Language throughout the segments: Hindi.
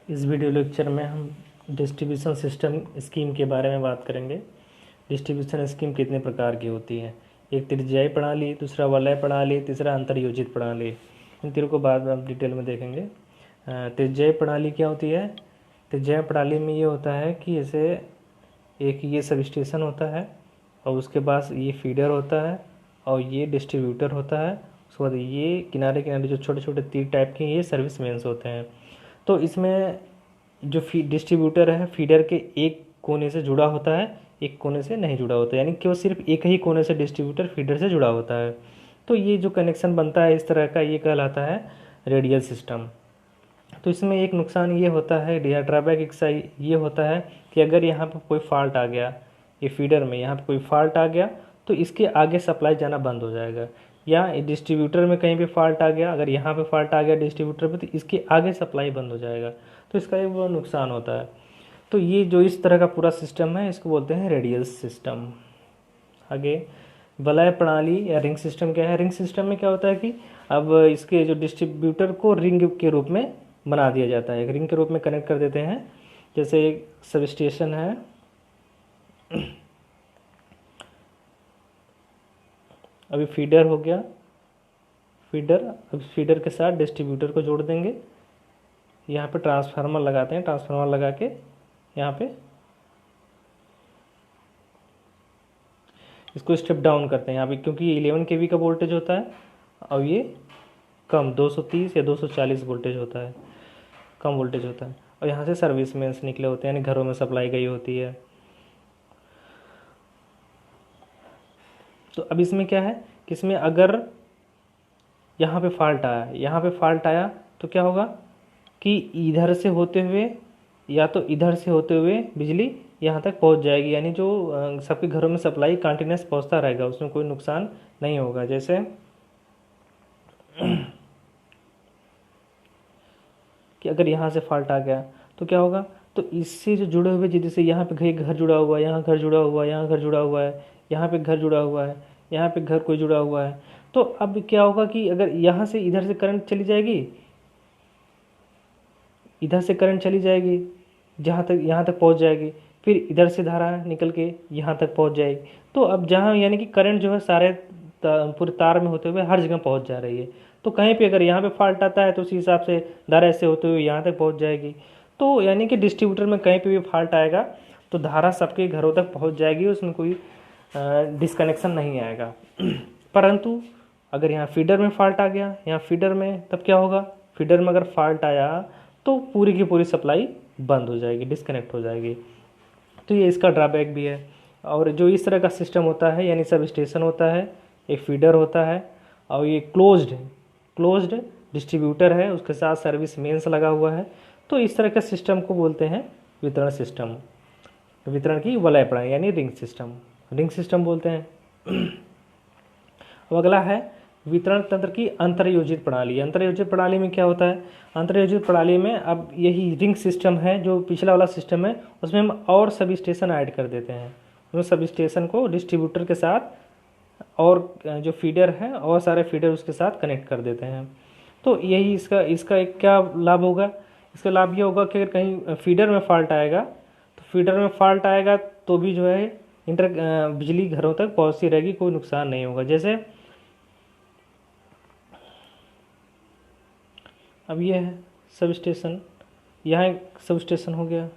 इस वीडियो लेक्चर में हम डिस्ट्रीब्यूशन सिस्टम स्कीम के बारे में बात करेंगे। डिस्ट्रीब्यूशन स्कीम कितने प्रकार की होती है। एक त्रिज्यायी प्रणाली, दूसरा वलय प्रणाली, तीसरा अंतर्योजित प्रणाली। इन तीनों को बाद में हम डिटेल में देखेंगे। त्रिज्यायी प्रणाली क्या होती है। त्रिज्यायी प्रणाली में ये होता है कि जैसे एक ये सब स्टेशन होता है और उसके पास ये फीडर होता है और ये डिस्ट्रीब्यूटर होता है। उसके बाद ये किनारे किनारे जो छोटे छोटे तीर टाइप के ये सर्विस मेन्स होते हैं। तो इसमें जो डिस्ट्रीब्यूटर है फीडर के एक कोने से जुड़ा होता है, एक कोने से नहीं जुड़ा होता है, यानी कि वो सिर्फ एक ही कोने से डिस्ट्रीब्यूटर फीडर से जुड़ा होता है। तो ये जो कनेक्शन बनता है इस तरह का, ये कहलाता है रेडियल सिस्टम। तो इसमें एक नुकसान ये होता है, या ड्रॉबैक एक सही ये होता है कि अगर यहाँ पर कोई फॉल्ट आ गया, ये फीडर में यहाँ पर कोई फॉल्ट आ गया तो इसके आगे सप्लाई जाना बंद हो जाएगा। या डिस्ट्रीब्यूटर में कहीं भी फॉल्ट आ गया, अगर यहाँ पे फॉल्ट आ गया डिस्ट्रीब्यूटर पे, तो इसके आगे सप्लाई बंद हो जाएगा। तो इसका एक वो नुकसान होता है। तो ये जो इस तरह का पूरा सिस्टम है इसको बोलते हैं रेडियल सिस्टम। आगे वलय प्रणाली या रिंग सिस्टम क्या है। रिंग सिस्टम में क्या होता है कि अब इसके जो डिस्ट्रीब्यूटर को रिंग के रूप में बना दिया जाता है, एक रिंग के रूप में कनेक्ट कर देते हैं। जैसे एक सब स्टेशन है, अभी फीडर हो गया, फीडर, अब फीडर के साथ डिस्ट्रीब्यूटर को जोड़ देंगे। यहाँ पे ट्रांसफार्मर लगाते हैं, ट्रांसफार्मर लगा के यहाँ पे इसको स्टेप डाउन करते हैं यहाँ पे, क्योंकि 11 kV का वोल्टेज होता है और ये कम 230 या 240 वोल्टेज होता है, कम वोल्टेज होता है। और यहाँ से सर्विस मेन्स निकले होते हैं, यानी घरों में सप्लाई गई होती है। तो अब इसमें क्या है कि इसमें अगर यहाँ पे फॉल्ट आया, यहाँ पे फॉल्ट आया तो क्या होगा कि इधर से होते हुए या तो इधर से होते हुए बिजली यहाँ तक पहुँच जाएगी, यानी जो सबके घरों में सप्लाई कंटिन्यूस पहुँचता रहेगा, उसमें कोई नुकसान नहीं होगा। जैसे कि अगर यहाँ से फॉल्ट आ गया तो क्या होगा, तो इससे जो जुड़े हुए, जैसे यहाँ पे घर जुड़ा हुआ है, यहाँ घर जुड़ा हुआ है, यहाँ घर जुड़ा हुआ है, यहाँ पे घर जुड़ा हुआ है, यहाँ पे घर कोई जुड़ा हुआ है, तो अब क्या होगा कि अगर यहाँ से इधर से करंट चली जाएगी, इधर से करंट चली जाएगी जहाँ तक यहाँ तक पहुँच जाएगी, फिर इधर से धारा निकल के यहाँ तक पहुँच जाएगी। तो अब जहाँ यानी कि करंट जो है सारे पूरे तार में होते हुए हर जगह पहुँच जा रही है। तो कहीं पे अगर यहाँ पे फॉल्ट आता है तो उसी हिसाब से धारा ऐसे होते हुए यहाँ तक पहुँच जाएगी। तो यानी कि डिस्ट्रीब्यूटर में कहीं पे भी फॉल्ट आएगा तो धारा सबके घरों तक पहुँच जाएगी, उसमें कोई डिस्कनेक्शन नहीं आएगा। परंतु अगर यहाँ फीडर में फॉल्ट आ गया, यहाँ फीडर में, तब क्या होगा, फीडर में अगर फॉल्ट आया तो पूरी की पूरी सप्लाई बंद हो जाएगी, डिस्कनेक्ट हो जाएगी। तो ये इसका ड्रॉबैक भी है। और जो इस तरह का सिस्टम होता है, यानी सब स्टेशन होता है, एक फीडर होता है और ये क्लोज्ड डिस्ट्रीब्यूटर है, उसके साथ सर्विस मेंस लगा हुआ है। तो इस तरह के सिस्टम को बोलते हैं वितरण सिस्टम, वितरण की वलय प्रणाली यानी रिंग सिस्टम बोलते हैं। अब अगला है वितरण तंत्र की अंतर्योजित प्रणाली। अंतर्योजित प्रणाली में क्या होता है, अंतर्योजित प्रणाली में अब यही रिंग सिस्टम है जो पिछला वाला सिस्टम है, उसमें हम और सब स्टेशन ऐड कर देते हैं। उस सब स्टेशन को डिस्ट्रीब्यूटर के साथ और जो फीडर है और सारे फीडर उसके साथ कनेक्ट कर देते हैं। तो यही इसका एक क्या लाभ होगा, इसका लाभ ये होगा कि अगर कहीं फीडर में फॉल्ट आएगा तो फीडर में फॉल्ट आएगा तो भी जो है बिजली घरों तक पहुँचती रहेगी, कोई नुकसान नहीं होगा। जैसे अब ये है सब स्टेशन, यहाँ एक सब स्टेशन हो गया,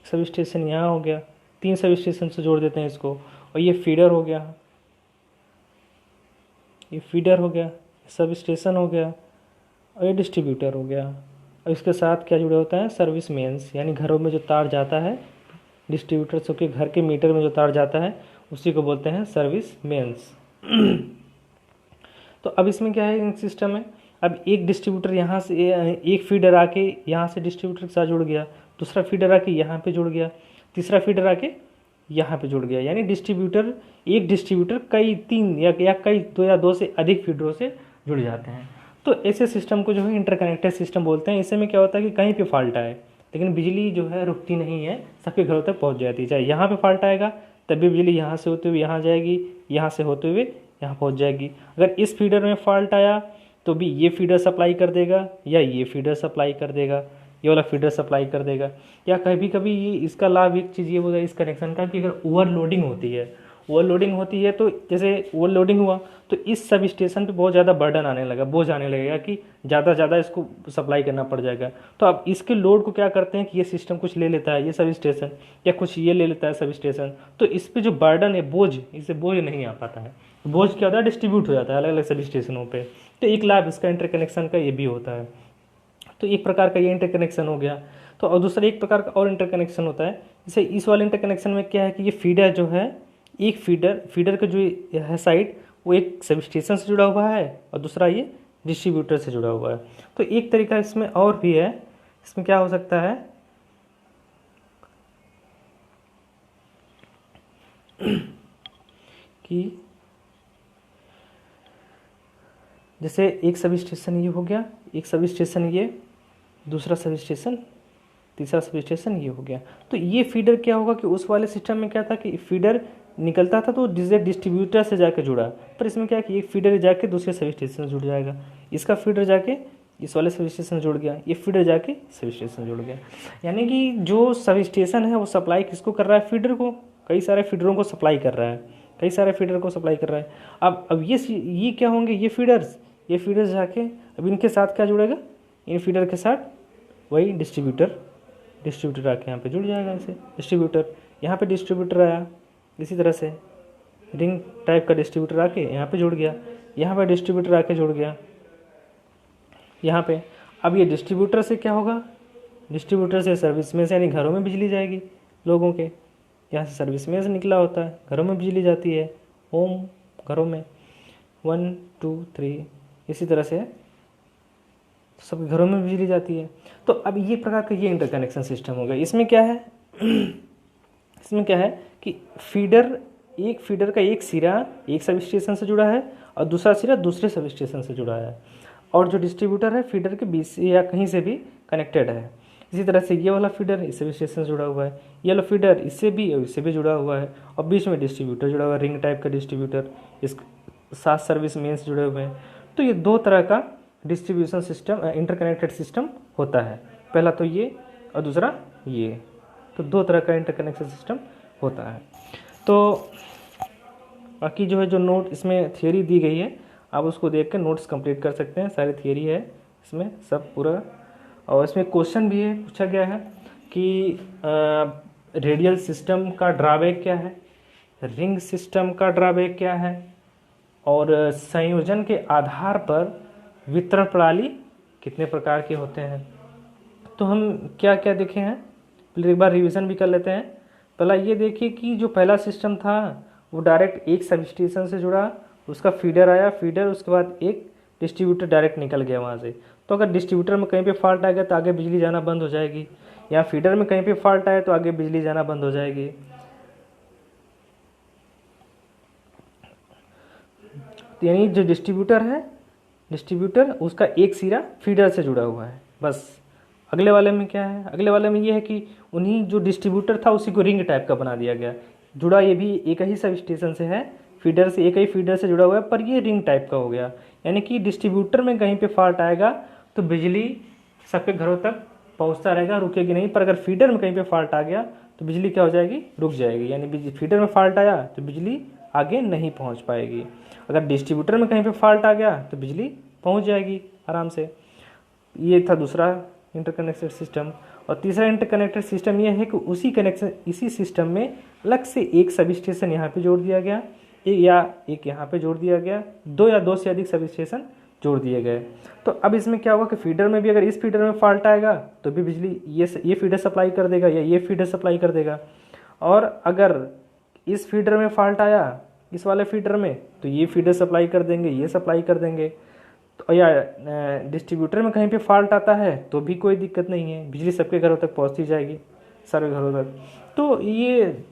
सब स्टेशन यहाँ हो गया, 3 सब स्टेशन से जोड़ देते हैं इसको। और ये फीडर हो गया, ये फीडर हो गया, सब स्टेशन हो गया और ये डिस्ट्रीब्यूटर हो गया। और इसके साथ क्या जुड़े होता है, सर्विस मेंस, यानी घरों में जो तार जाता है, डिस्ट्रीब्यूटर से के घर के मीटर में जो तार जाता है उसी को बोलते हैं सर्विस मेंस। तो अब इसमें क्या है, सिस्टम है, अब एक डिस्ट्रीब्यूटर यहाँ से, एक फीडर आके यहाँ से डिस्ट्रीब्यूटर के साथ जुड़ गया, दूसरा फीडर आके यहाँ पे जुड़ गया, तीसरा फीडर आके यहाँ पे जुड़ गया, यानी एक डिस्ट्रीब्यूटर कई 3 या कई 2 या 2 से अधिक फीडरों से जुड़ जाते हैं। तो ऐसे सिस्टम को जो है इंटरकनेक्टेड सिस्टम बोलते हैं। इसमें क्या होता है कि कहीं पे फॉल्ट आए लेकिन बिजली जो है रुकती नहीं है, सबके घरों तक पहुँच जाती है। चाहे यहाँ पे फॉल्ट आएगा तब भी बिजली यहाँ से होते हुए यहाँ जाएगी, यहाँ से होते हुए यहाँ पहुँच जाएगी। अगर इस फीडर में फॉल्ट आया तो भी ये फीडर सप्लाई कर देगा या ये फीडर सप्लाई कर देगा, ये वाला फीडर सप्लाई कर देगा। या कभी कभी ये इसका लाभ एक चीज़ ये होता है इस कनेक्शन का कि अगर ओवरलोडिंग होती है तो जैसे ओवरलोडिंग हुआ तो इस सब स्टेशन पे बहुत ज़्यादा बर्डन आने लगा, बोझ आने लगेगा कि ज़्यादा इसको सप्लाई करना पड़ जाएगा। तो अब इसके लोड को क्या करते हैं कि ये सिस्टम कुछ ले लेता है, ये सब स्टेशन, या कुछ ये ले लेता है सब स्टेशन, तो इस पर जो बर्डन है बोझ, इससे बोझ नहीं आ पाता है, बोझ क्या होता है डिस्ट्रीब्यूट हो जाता है अलग अलग सब स्टेशनों पर। तो एक लाभ इसका इंटरकनेक्शन का ये भी होता है। तो एक प्रकार का ये इंटरकनेक्शन हो गया। तो और दूसरा एक प्रकार का और इंटरकनेक्शन होता है, जैसे इस वाले इंटरकनेक्शन में क्या है कि ये फीडर जो है, एक फीडर का जो है साइड वो एक सब स्टेशन से जुड़ा हुआ है और दूसरा ये डिस्ट्रीब्यूटर से जुड़ा हुआ है। तो एक तरीका इसमें और भी है, इसमें क्या हो सकता है कि जैसे एक सब स्टेशन ये हो गया, एक सब स्टेशन ये, दूसरा सब स्टेशन, तीसरा सब स्टेशन ये हो गया। तो ये फीडर क्या होगा कि उस वाले सिस्टम में क्या था कि फीडर निकलता था तो डिस्ट्रीब्यूटर से जाके जुड़ा, पर इसमें क्या है कि एक फीडर जाके दूसरे सब स्टेशन से जुड़ जाएगा, इसका फीडर जाके इस वाले सब स्टेशन जुड़ गया, ये फीडर जाके सब स्टेशन जुड़ गया। यानी कि जो सब स्टेशन है वो सप्लाई किसको कर रहा है, फीडर को, कई सारे फीडरों को सप्लाई कर रहा है, कई सारे फीडर को सप्लाई कर रहा है। अब ये क्या होंगे, ये फीडर्स जाके अब इनके साथ क्या जुड़ेगा, इन फीडर के साथ वही डिस्ट्रीब्यूटर आके यहाँ पे जुड़ जाएगा। ऐसे डिस्ट्रीब्यूटर, यहाँ पे डिस्ट्रीब्यूटर आया, इसी तरह से रिंग टाइप का डिस्ट्रीब्यूटर आके यहाँ पे जुड़ गया, यहाँ पे डिस्ट्रीब्यूटर आके जुड़ गया यहाँ पे। अब ये डिस्ट्रीब्यूटर से क्या होगा, डिस्ट्रीब्यूटर से सर्विस में से यानी घरों में बिजली जाएगी लोगों के, यहाँ से सर्विस में से निकला होता है, घरों में बिजली जाती है, होम घरों में 1 2 3 इसी तरह से सब घरों में बिजली जाती है। तो अब ये प्रकार का ये इंटरकनेक्शन सिस्टम हो गया। इसमें क्या है कि एक फीडर का एक सिरा एक सब स्टेशन से जुड़ा है और दूसरा सिरा दूसरे सब स्टेशन से जुड़ा है, और जो डिस्ट्रीब्यूटर है फीडर के बीच से या कहीं से भी कनेक्टेड है। इसी तरह से ये वाला फीडर इस सब स्टेशन से जुड़ा हुआ है, ये वाला फीडर इससे भी और इससे भी जुड़ा हुआ है, और बीच में डिस्ट्रीब्यूटर जुड़ा हुआ है, रिंग टाइप का डिस्ट्रीब्यूटर, इस साथ सर्विस मेन्स जुड़े हुए हैं। तो ये दो तरह का डिस्ट्रीब्यूशन सिस्टम इंटरकनेक्टेड सिस्टम होता है, पहला तो ये और दूसरा ये, तो दो तरह का इंटरकनेक्शन सिस्टम होता है। तो बाकी जो है जो नोट इसमें थियरी दी गई है आप उसको देख कर नोट्स कंप्लीट कर सकते हैं, सारी थियरी है इसमें सब पूरा। और इसमें क्वेश्चन भी है, पूछा गया है कि रेडियल सिस्टम का ड्रॉबैक क्या है, रिंग सिस्टम का ड्रॉबैक क्या है, और संयोजन के आधार पर वितरण प्रणाली कितने प्रकार के होते हैं। तो हम क्या क्या देखे हैं, पहले एक बार रिवीजन भी कर लेते हैं। पहला ये देखिए कि जो पहला सिस्टम था वो डायरेक्ट एक सब स्टेशन से जुड़ा, उसका फीडर आया, फीडर उसके बाद एक डिस्ट्रीब्यूटर डायरेक्ट निकल गया वहाँ से। तो अगर डिस्ट्रीब्यूटर में कहीं पे फॉल्ट आ गया तो आगे बिजली जाना बंद हो जाएगी, या फीडर में कहीं पे फॉल्ट आया तो आगे बिजली जाना बंद हो जाएगी। यानी जो डिस्ट्रीब्यूटर है, डिस्ट्रीब्यूटर उसका एक सिरा फीडर से जुड़ा हुआ है बस। अगले वाले में क्या है, अगले वाले में ये है कि उन्हीं जो डिस्ट्रीब्यूटर था उसी को रिंग टाइप का बना दिया गया, जुड़ा ये भी एक ही सब स्टेशन से है, फीडर से एक ही फीडर से जुड़ा हुआ है, पर ये रिंग टाइप का हो गया। यानी कि डिस्ट्रीब्यूटर में कहीं पे फॉल्ट आएगा तो बिजली सबके घरों तक पहुंचता रहेगा, रुकेगी नहीं, पर अगर फीडर में कहीं पे फॉल्ट आ गया तो बिजली क्या हो जाएगी, रुक जाएगी। यानी फीडर में फॉल्ट आया तो बिजली आगे नहीं पहुंच पाएगी, अगर डिस्ट्रीब्यूटर में कहीं पे फॉल्ट आ गया तो बिजली पहुंच जाएगी आराम से। ये था दूसरा इंटरकनेक्टेड सिस्टम। और तीसरा इंटरकनेक्टेड सिस्टम ये है कि इसी सिस्टम में अलग से एक सब स्टेशन यहाँ पे जोड़ दिया गया, एक यहाँ पे जोड़ दिया गया, दो या दो से अधिक सब स्टेशन जोड़ दिए गए। तो अब इसमें क्या होगा कि फीडर में भी अगर इस फीडर में फॉल्ट आएगा तो भी बिजली ये फीडर सप्लाई कर देगा या ये फीडर सप्लाई कर देगा, और अगर इस फीडर में फॉल्ट आया इस वाले फीडर में तो ये फीडर सप्लाई कर देंगे, ये सप्लाई कर देंगे। तो या डिस्ट्रीब्यूटर में कहीं पे फॉल्ट आता है तो भी कोई दिक्कत नहीं है, बिजली सबके घरों तक पहुंचती जाएगी, सारे घरों तक। तो ये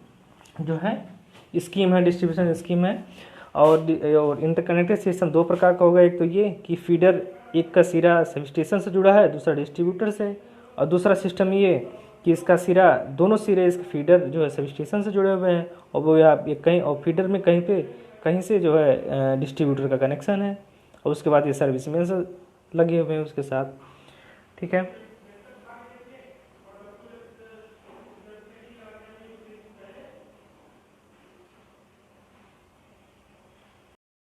जो है स्कीम है, डिस्ट्रीब्यूशन स्कीम है। और इंटरकनेक्टेड सिस्टम दो प्रकार का होगा, एक तो ये कि फीडर एक का सिरा सब स्टेशन से जुड़ा है, दूसरा डिस्ट्रीब्यूटर से, और दूसरा सिस्टम ये कि इसका सिरा दोनों सिरे इसके फीडर जो है सब स्टेशन से जुड़े हुए हैं, और वो या कहीं और फीडर में कहीं से जो है डिस्ट्रीब्यूटर का कनेक्शन है, और उसके बाद ये सर्विस में लगे हुए हैं उसके साथ। ठीक है।